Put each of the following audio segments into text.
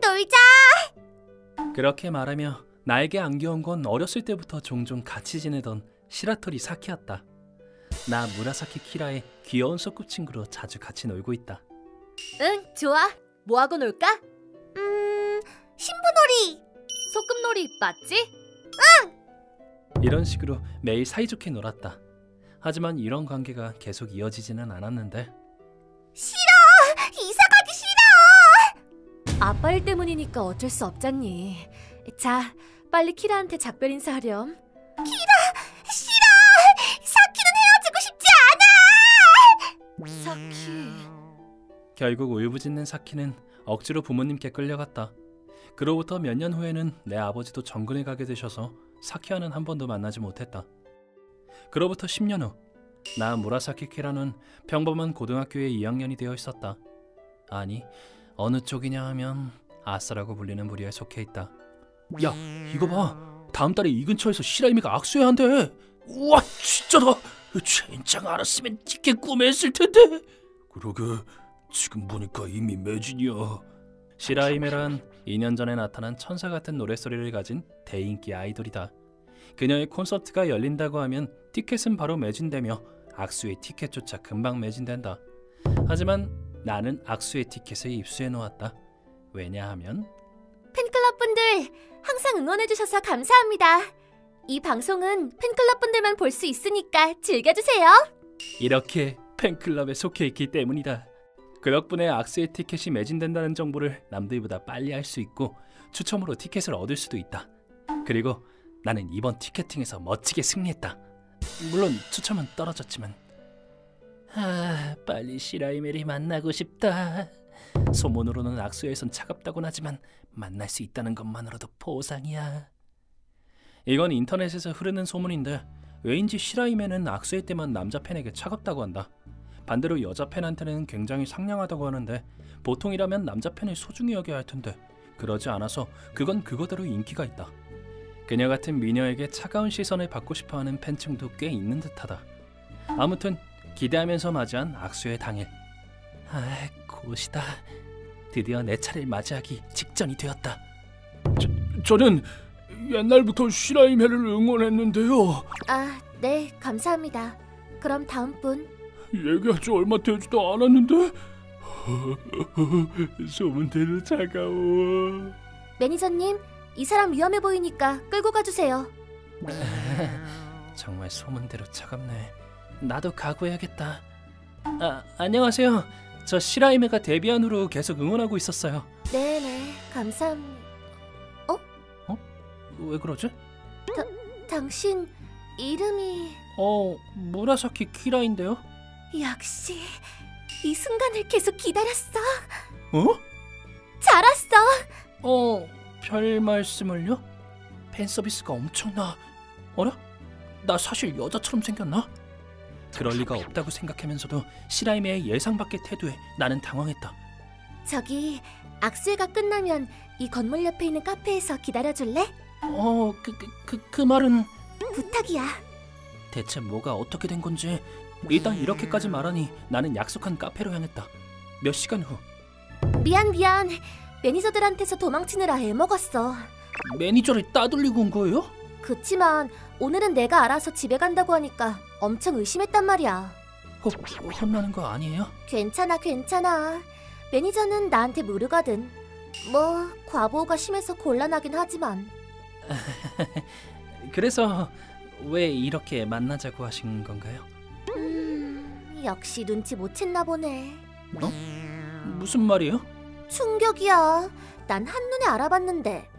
놀자. 그렇게 말하며 나에게 안겨온 건 어렸을 때부터 종종 같이 지내던 시라토리 사키였다. 나 무라사키 키라의 귀여운 소꿉친구로 자주 같이 놀고 있다. 응, 좋아. 뭐하고 놀까? 신부놀이. 소꿉놀이 맞지? 이런 식으로 매일 사이좋게 놀았다. 하지만 이런 관계가 계속 이어지지는 않았는데 싫어. 이사 가기 싫어. 아빠 일 때문이니까 어쩔 수 없잖니. 자, 빨리 키라한테 작별 인사하렴. 싫어. 사키는 헤어지고 싶지 않아. 사키. 결국 울부짖는 사키는 억지로 부모님께 끌려갔다. 그로부터 몇 년 후에는 내 아버지도 정근에 가게 되셔서 사키와는 한 번도 만나지 못했다. 그로부터 10년 후, 나 무라사키 키라는 평범한 고등학교에 2학년이 되어 있었다. 아니, 어느 쪽이냐 하면 아싸라고 불리는 부류에 속해 있다. 야, 이거 봐. 다음 달에 이 근처에서 시라이미가 악수해야 한대. 우와, 진짜다. 젠장 알았으면 티켓 구매했을 텐데. 그러게, 지금 보니까 이미 매진이야. 시라이메란 2년 전에 나타난 천사 같은 노랫소리를 가진 대인기 아이돌이다. 그녀의 콘서트가 열린다고 하면 티켓은 바로 매진되며 악수의 티켓조차 금방 매진된다. 하지만 나는 악수의 티켓을 입수해 놓았다. 왜냐하면 팬클럽분들 항상 응원해주셔서 감사합니다. 이 방송은 팬클럽분들만 볼 수 있으니까 즐겨주세요. 이렇게 팬클럽에 속해 있기 때문이다. 그 덕분에 악수의 티켓이 매진된다는 정보를 남들보다 빨리 알 수 있고 추첨으로 티켓을 얻을 수도 있다. 그리고 나는 이번 티켓팅에서 멋지게 승리했다. 물론 추첨은 떨어졌지만 빨리 시라이메리 만나고 싶다. 소문으로는 악수에선 차갑다곤 하지만 만날 수 있다는 것만으로도 보상이야. 이건 인터넷에서 흐르는 소문인데 왜인지 시라이메는 악수회 때만 남자 팬에게 차갑다고 한다. 반대로 여자 팬한테는 굉장히 상냥하다고 하는데 보통이라면 남자 팬을 소중히 여겨야 할 텐데 그러지 않아서 그건 그거대로 인기가 있다. 그녀 같은 미녀에게 차가운 시선을 받고 싶어하는 팬층도 꽤 있는 듯하다. 아무튼 기대하면서 맞이한 악수의 당일. 곧이다. 드디어 내 차례를 맞이하기 직전이 되었다. 저는 옛날부터 시라이메를 응원했는데요. 아, 네, 감사합니다. 그럼 다음 분. 얘기한 지 얼마 되지도 않았는데 소문대로 차가워. 매니저님, 이 사람 위험해 보이니까 끌고 가주세요. 정말 소문대로 차갑네. 나도 각오해야겠다. 안녕하세요. 저 시라이메가 데뷔한 후로 계속 응원하고 있었어요. 네네, 감사합니다. 왜 그러지? 당신 이름이... 무라사키 키라인데요. 역시 이 순간을 계속 기다렸어. 잘 왔어. 별 말씀을요? 팬 서비스가 엄청나. 어라? 나 사실 여자처럼 생겼나? 그럴 리가 없다고 생각하면서도 시라이메의 예상 밖의 태도에 나는 당황했다. 저기 악수회가 끝나면 이 건물 옆에 있는 카페에서 기다려줄래? 그 말은... 부탁이야. 대체 뭐가 어떻게 된 건지 일단 이렇게까지 말하니 나는 약속한 카페로 향했다. 몇 시간 후. 미안. 매니저들한테서 도망치느라 애먹었어. 매니저를 따돌리고 온 거예요? 그치만 오늘은 내가 알아서 집에 간다고 하니까 엄청 의심했단 말이야. 혼나는 거 아니에요? 괜찮아. 매니저는 나한테 모르거든. 뭐 과보호가 심해서 곤란하긴 하지만. 그래서 왜 이렇게 만나자고 하신 건가요? 역시 눈치 못 챘나 보네. 무슨 말이에요? 충격이야. 난 한눈에 알아봤는데.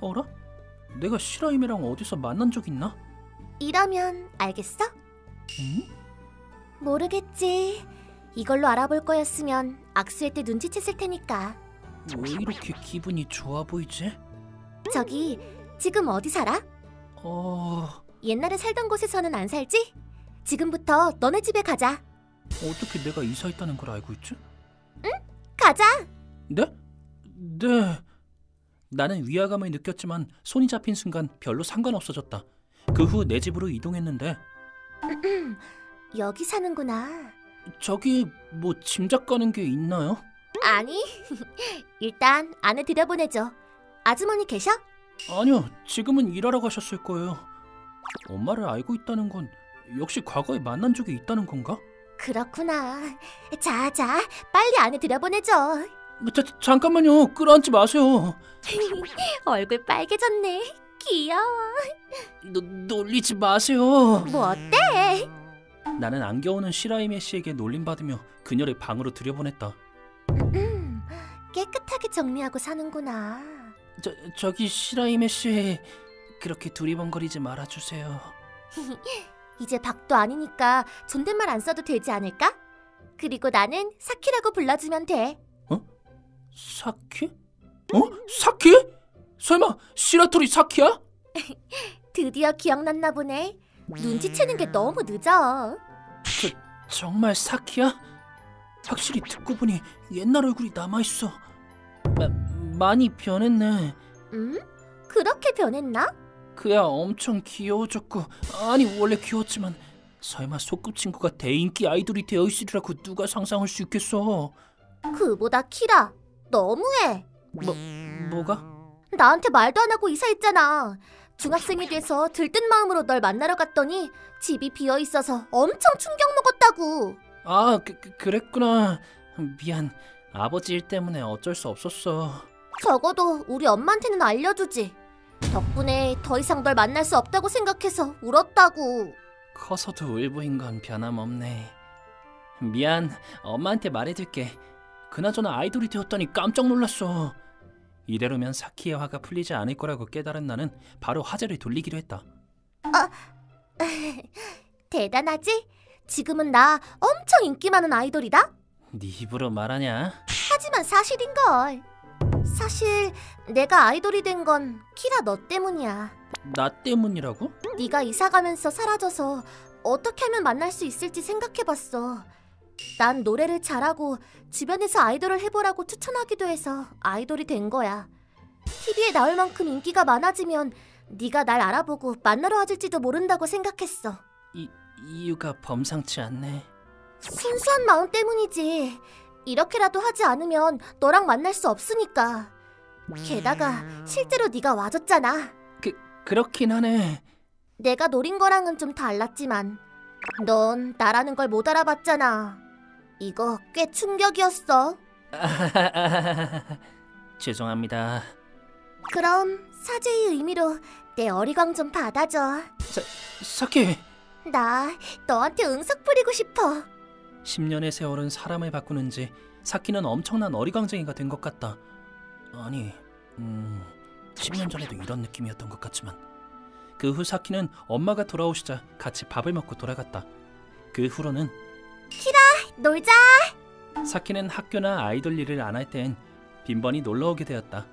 어라? 내가 시라이메랑 어디서 만난 적 있나? 이러면 알겠어? 응? 모르겠지. 이걸로 알아볼 거였으면 악수회 때 눈치챘을 테니까. 왜 이렇게 기분이 좋아 보이지? 저기 지금 어디 살아? 옛날에 살던 곳에서는 안 살지? 지금부터 너네 집에 가자. 어떻게 내가 이사했다는 걸 알고 있지? 응? 가자. 네? 네. 나는 위화감을 느꼈지만 손이 잡힌 순간 별로 상관없어졌다. 그 후 내 집으로 이동했는데 여기 사는구나. 저기 뭐 짐작 가는 게 있나요? 아니, 일단 안에 들여보내줘. 아주머니 계셔? 아니요, 지금은 일하러 가셨을 거예요. 엄마를 알고 있다는 건 역시 과거에 만난 적이 있다는 건가? 그렇구나. 자, 빨리 안에 들여보내줘. 잠깐만요, 끌어안지 마세요. 얼굴 빨개졌네. 귀여워. 놀리지 마세요. 뭐 어때? 나는 안겨오는 시라이메 씨에게 놀림받으며 그녀를 방으로 들여보냈다. 깨끗하게 정리하고 사는구나. 저기 시라이메 씨, 그렇게 두리번거리지 말아주세요. 이제 박도 아니니까 존댓말 안 써도 되지 않을까? 그리고 나는 사키라고 불러주면 돼. 사키? 사키? 설마 시라토리 사키야? 드디어 기억났나 보네. 눈치채는 게 너무 늦어. 정말 사키야? 확실히 듣고 보니 옛날 얼굴이 남아있어. 많이 변했네. 그렇게 변했나? 그야 엄청 귀여워졌고, 아니 원래 귀여웠지만 설마 소꿉친구가 대인기 아이돌이 되어있으리라고 누가 상상할 수 있겠어. 그보다 키라, 너무해. 뭐가? 나한테 말도 안 하고 이사했잖아. 중학생이 돼서 들뜬 마음으로 널 만나러 갔더니 집이 비어있어서 엄청 충격 먹었다고. 아, 그랬구나. 미안. 아버지 일 때문에 어쩔 수 없었어. 적어도 우리 엄마한테는 알려주지. 덕분에 더 이상 널 만날 수 없다고 생각해서 울었다고. 커서도 울부인 건 변함없네. 미안, 엄마한테 말해둘게. 그나저나 아이돌이 되었다니 깜짝 놀랐어. 이대로면 사키의 화가 풀리지 않을 거라고 깨달은 나는 바로 화제를 돌리기로 했다. 대단하지? 지금은 나 엄청 인기 많은 아이돌이다? 네 입으로 말하냐? 하지만 사실인걸. 사실 내가 아이돌이 된 건 키라 너 때문이야. 나 때문이라고? 네가 이사 가면서 사라져서 어떻게 하면 만날 수 있을지 생각해봤어. 난 노래를 잘하고 주변에서 아이돌을 해보라고 추천하기도 해서 아이돌이 된 거야. TV에 나올 만큼 인기가 많아지면 네가 날 알아보고 만나러 와줄지도 모른다고 생각했어. 이유가 범상치 않네. 순수한 마음 때문이지. 이렇게라도 하지 않으면 너랑 만날 수 없으니까. 게다가 실제로 네가 와줬잖아. 그렇긴 하네. 내가 노린 거랑은 좀 달랐지만 넌 나라는 걸 못 알아봤잖아. 이거 꽤 충격이었어. 죄송합니다. 그럼 사죄의 의미로 내 어리광 좀 받아줘. 사키! 나 너한테 응석 부리고 싶어. 10년의 세월은 사람을 바꾸는지 사키는 엄청난 어리광쟁이가 된 것 같다. 아니, 10년 전에도 이런 느낌이었던 것 같지만 그 후 사키는 엄마가 돌아오시자 같이 밥을 먹고 돌아갔다. 그 후로는 키라, 놀자. 사키는 학교나 아이돌 일을 안 할 땐 빈번히 놀러 오게 되었다.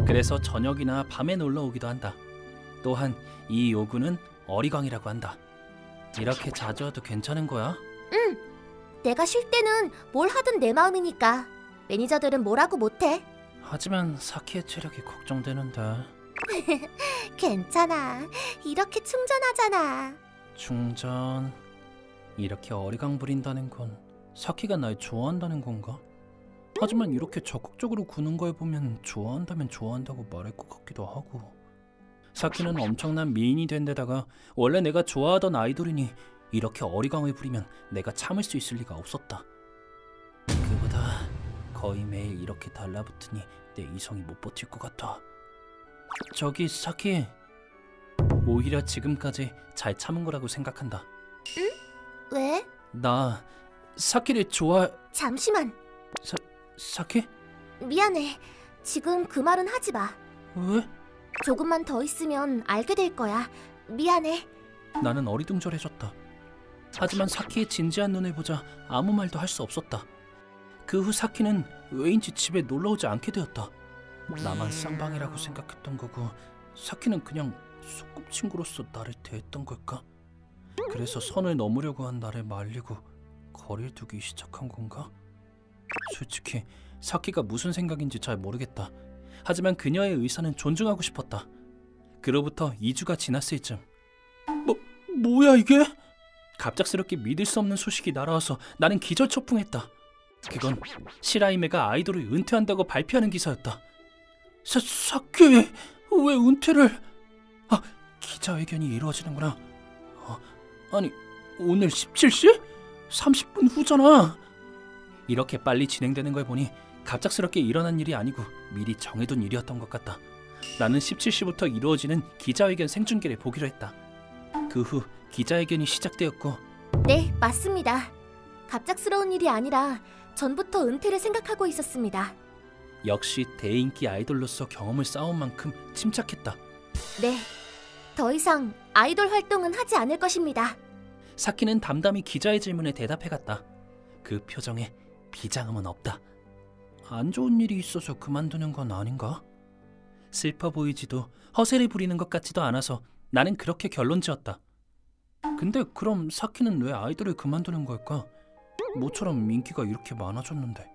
그래서 저녁이나 밤에 놀러 오기도 한다. 또한 이 요구는 어리광이라고 한다. 이렇게 자주 와도 괜찮은 거야? 응. 내가 쉴 때는 뭘 하든 내 마음이니까 매니저들은 뭐라고 못해. 하지만 사키의 체력이 걱정되는데. 괜찮아. 이렇게 충전하잖아. 충전... 이렇게 어리광 부린다는 건 사키가 날 좋아한다는 건가? 하지만 이렇게 적극적으로 구는 걸 보면 좋아한다면 좋아한다고 말할 것 같기도 하고. 사키는 엄청난 미인이 된 데다가 원래 내가 좋아하던 아이돌이니 이렇게 어리광을 부리면 내가 참을 수 있을 리가 없었다. 그보다 거의 매일 이렇게 달라붙으니 내 이성이 못 버틸 것 같아. 저기 사키, 오히려 지금까지 잘 참은 거라고 생각한다. 응? 왜? 나 사키를 좋아... 잠시만. 사키? 미안해. 지금 그 말은 하지 마. 왜? 조금만 더 있으면 알게 될 거야. 미안해. 나는 어리둥절해졌다. 하지만 사키의 진지한 눈을 보자 아무 말도 할 수 없었다. 그 후 사키는 왜인지 집에 놀러오지 않게 되었다. 나만 쌍방이라고 생각했던 거고 사키는 그냥 소꿉친구로서 나를 대했던 걸까? 그래서 선을 넘으려고 한 나를 말리고 거리를 두기 시작한 건가? 솔직히 사키가 무슨 생각인지 잘 모르겠다. 하지만 그녀의 의사는 존중하고 싶었다. 그로부터 2주가 지났을 즈음 뭐야 이게? 갑작스럽게 믿을 수 없는 소식이 날아와서 나는 기절초풍했다. 그건 시라이메가 아이돌을 은퇴한다고 발표하는 기사였다. 사키 왜 은퇴를? 아, 기자회견이 이루어지는구나. 아니, 오늘 17시? 30분 후잖아. 이렇게 빨리 진행되는 걸 보니 갑작스럽게 일어난 일이 아니고 미리 정해둔 일이었던 것 같다. 나는 17시부터 이루어지는 기자회견 생중계를 보기로 했다. 그 후 기자회견이 시작되었고. 네, 맞습니다. 갑작스러운 일이 아니라 전부터 은퇴를 생각하고 있었습니다. 역시 대인기 아이돌로서 경험을 쌓은 만큼 침착했다. 네, 더 이상 아이돌 활동은 하지 않을 것입니다. 사키는 담담히 기자의 질문에 대답해갔다. 그 표정에 비장함은 없다. 안 좋은 일이 있어서 그만두는 건 아닌가? 슬퍼 보이지도 허세를 부리는 것 같지도 않아서 나는 그렇게 결론지었다. 근데 그럼 사키는 왜 아이돌을 그만두는 걸까? 모처럼 인기가 이렇게 많아졌는데.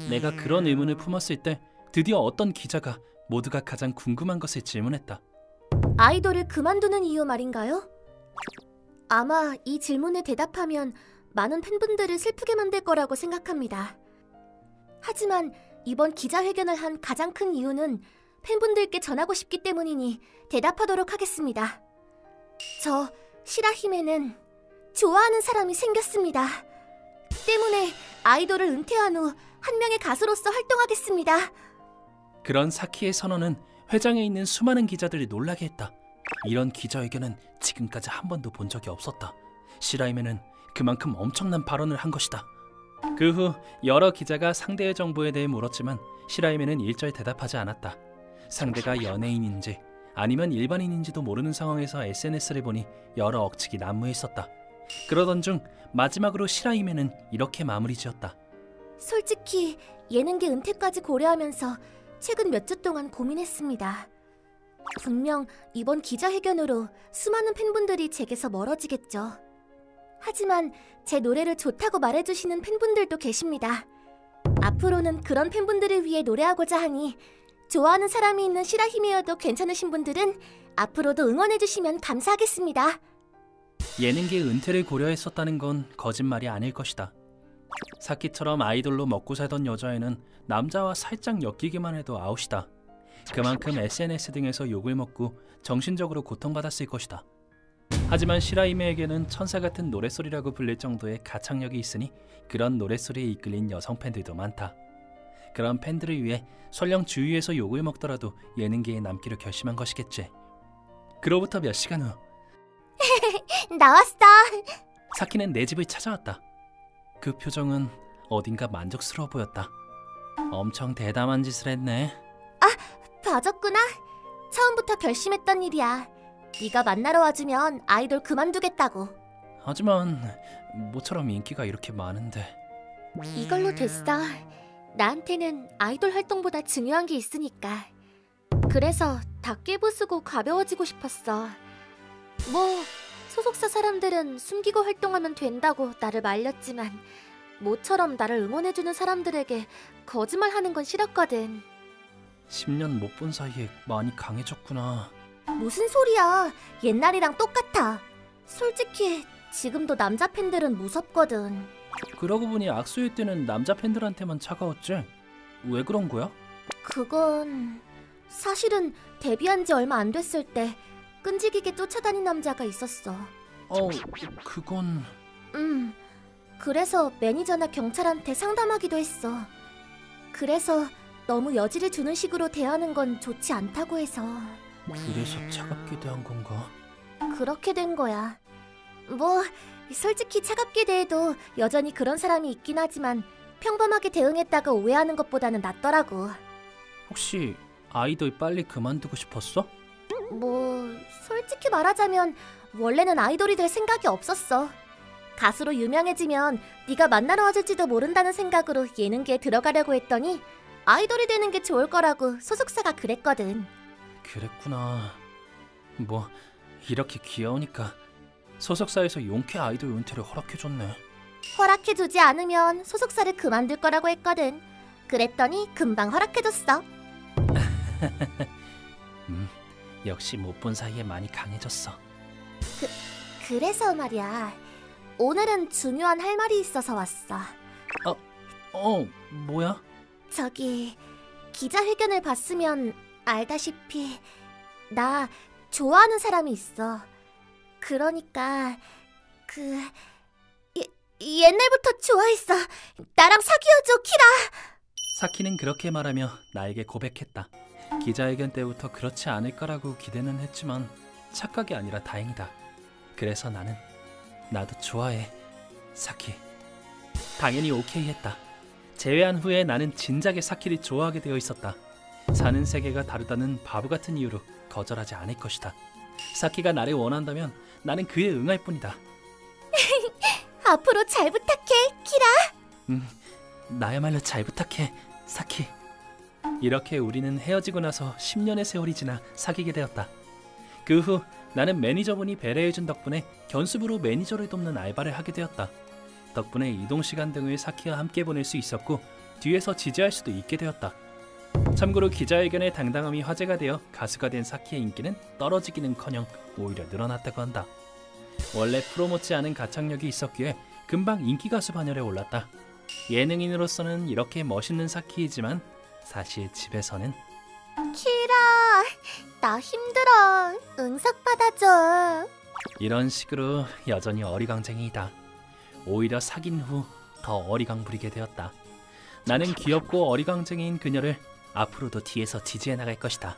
내가 그런 의문을 품었을 때 드디어 어떤 기자가 모두가 가장 궁금한 것을 질문했다. 아이돌을 그만두는 이유 말인가요? 아마 이 질문에 대답하면 많은 팬분들을 슬프게 만들 거라고 생각합니다. 하지만 이번 기자회견을 한 가장 큰 이유는 팬분들께 전하고 싶기 때문이니 대답하도록 하겠습니다. 저 시라히메는 좋아하는 사람이 생겼습니다. 때문에 아이돌을 은퇴한 후 한 명의 가수로서 활동하겠습니다. 그런 사키의 선언은 회장에 있는 수많은 기자들이 놀라게 했다. 이런 기자회견은 지금까지 한 번도 본 적이 없었다. 시라히메는 그만큼 엄청난 발언을 한 것이다. 그 후 여러 기자가 상대의 정보에 대해 물었지만 시라히메는 일절 대답하지 않았다. 상대가 연예인인지 아니면 일반인인지도 모르는 상황에서 SNS를 보니 여러 억측이 난무해 있었다. 그러던 중 마지막으로 시라히메는 이렇게 마무리 지었다. 솔직히 예능계 은퇴까지 고려하면서 최근 몇 주 동안 고민했습니다. 분명 이번 기자회견으로 수많은 팬분들이 제게서 멀어지겠죠. 하지만 제 노래를 좋다고 말해주시는 팬분들도 계십니다. 앞으로는 그런 팬분들을 위해 노래하고자 하니 좋아하는 사람이 있는 시라히메여도 괜찮으신 분들은 앞으로도 응원해주시면 감사하겠습니다. 예능계 은퇴를 고려했었다는 건 거짓말이 아닐 것이다. 사키처럼 아이돌로 먹고 살던 여자애는 남자와 살짝 엮이기만 해도 아웃이다. 그만큼 SNS 등에서 욕을 먹고 정신적으로 고통받았을 것이다. 하지만 시라히메에게는 천사 같은 노랫소리라고 불릴 정도의 가창력이 있으니 그런 노랫소리에 이끌린 여성 팬들도 많다. 그런 팬들을 위해 설령 주위에서 욕을 먹더라도 예능계에 남기로 결심한 것이겠지. 그로부터 몇 시간 후 나왔어. 사키는 내 집을 찾아왔다. 그 표정은 어딘가 만족스러워 보였다. 엄청 대담한 짓을 했네. 봐줬구나. 처음부터 결심했던 일이야. 네가 만나러 와주면 아이돌 그만두겠다고. 하지만 모처럼 인기가 이렇게 많은데. 이걸로 됐어. 나한테는 아이돌 활동보다 중요한 게 있으니까. 그래서 다 깨부수고 가벼워지고 싶었어. 뭐 소속사 사람들은 숨기고 활동하면 된다고 나를 말렸지만 모처럼 나를 응원해주는 사람들에게 거짓말하는 건 싫었거든. 10년 못 본 사이에 많이 강해졌구나. 무슨 소리야. 옛날이랑 똑같아. 솔직히 지금도 남자 팬들은 무섭거든. 그러고 보니 악수일 때는 남자 팬들한테만 차가웠지? 왜 그런 거야? 그건 사실은 데뷔한 지 얼마 안 됐을 때 끈질기게 쫓아다닌 남자가 있었어. 그건... 그래서 매니저나 경찰한테 상담하기도 했어. 그래서 너무 여지를 주는 식으로 대하는 건 좋지 않다고 해서. 그래서 차갑게 대한 건가? 그렇게 된 거야. 뭐 솔직히 차갑게 대해도 여전히 그런 사람이 있긴 하지만 평범하게 대응했다가 오해하는 것보다는 낫더라고. 혹시 아이돌 빨리 그만두고 싶었어? 뭐 솔직히 말하자면 원래는 아이돌이 될 생각이 없었어. 가수로 유명해지면 네가 만나러 와줄지도 모른다는 생각으로 예능계에 들어가려고 했더니 아이돌이 되는 게 좋을 거라고 소속사가 그랬거든. 그랬구나. 뭐 이렇게 귀여우니까 소속사에서 용케 아이돌 은퇴를 허락해줬네. 허락해주지 않으면 소속사를 그만둘 거라고 했거든. 그랬더니 금방 허락해줬어. 역시 못 본 사이에 많이 강해졌어. 그래서 말이야. 오늘은 중요한 할 말이 있어서 왔어. 뭐야? 저기 기자회견을 봤으면 알다시피 나 좋아하는 사람이 있어. 그러니까 옛날부터 좋아했어. 나랑 사귀어줘, 키라. 사키는 그렇게 말하며 나에게 고백했다. 기자회견 때부터 그렇지 않을 거라고 기대는 했지만 착각이 아니라 다행이다. 그래서 나도 좋아해, 사키. 당연히 오케이 했다. 제외한 후에 나는 진작에 사키를 좋아하게 되어 있었다. 사는 세계가 다르다는 바보 같은 이유로 거절하지 않을 것이다. 사키가 나를 원한다면 나는 그에 응할 뿐이다. 앞으로 잘 부탁해, 키라. 나야말로 잘 부탁해, 사키. 이렇게 우리는 헤어지고 나서 10년의 세월이 지나 사귀게 되었다. 그 후 나는 매니저분이 배려해준 덕분에 견습으로 매니저를 돕는 알바를 하게 되었다. 덕분에 이동 시간 등을 사키와 함께 보낼 수 있었고 뒤에서 지지할 수도 있게 되었다. 참고로 기자회견의 당당함이 화제가 되어 가수가 된 사키의 인기는 떨어지기는커녕 오히려 늘어났다고 한다. 원래 프로 못지 않은 가창력이 있었기에 금방 인기 가수 반열에 올랐다. 예능인으로서는 이렇게 멋있는 사키이지만 사실 집에서는 키라, 나 힘들어. 응석 받아줘. 이런 식으로 여전히 어리광쟁이이다. 오히려 사귄 후 더 어리광 부리게 되었다. 나는 귀엽고 어리광쟁이인 그녀를 앞으로도 뒤에서 지지해 나갈 것이다.